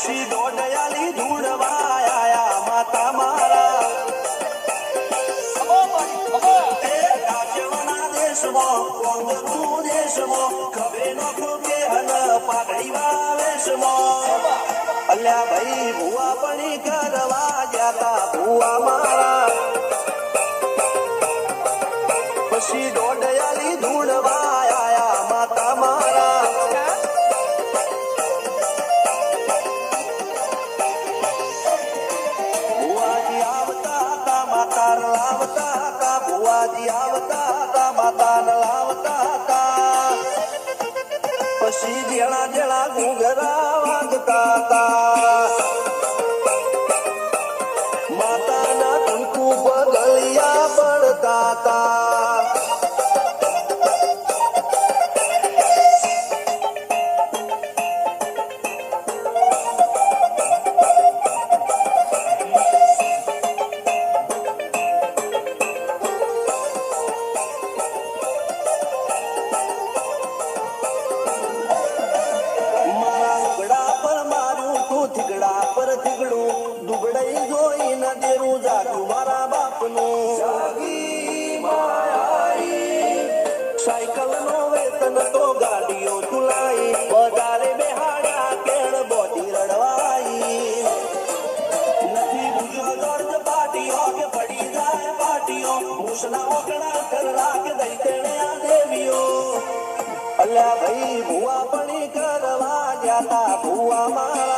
પછી દોડયાલી ધૂળવાયા માતા મારા કાચવાના દેશમાં કોંગરું દેશમાં ખભે નોખો કે હન પાઘડી વાવેશમાં અલ્યા ભાઈ ભુવા પણી કરવા જાતા ભુવા મારા પછી દોડયાલી ધૂળવાયા માતા મારા ભુવાજી આવતા હતા માતા લાવતા હતા ભુવાજી આવતા હતા માતા લાવતા હતા પછી જેણા જેણા ઘૂંઘરા વાગતા હતા માતાના કંકુ પગલિયા પડતા હતા થીગડા પર થીગડું દુબડાઈ જોઈ ન દેરું જાગ્યું મારા બાપનું સાયકલ નો વેતન તો ગાડીઓ ચુલાઈ વધારે બેહાડ્યા કેળ બોડી રડવાઈ નથી બુજો દર્દ પાટીઓ કે પડી જાય પાટીઓ મૂસના ઓકડા કર રાખ દઈ તેણે આ દેવીઓ અલ્યા ભાઈ ભુવા પણી કરવા જાતા ભુવા મારા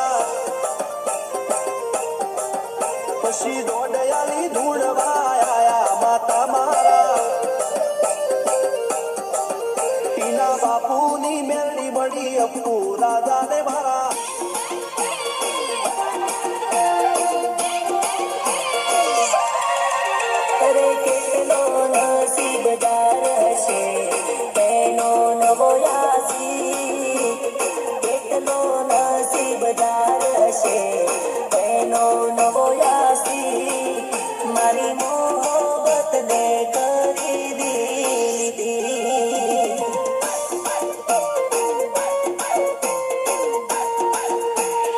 પછી દોડયાલી ધૂળવાયા માતા મારા ટીના બાપુની મેરડી મળી અપુ રાજાને મારા અરે કેટલો નસીબદાર હશે તેનો નવો યાસી કેટલો નસીબદાર હશે તેનો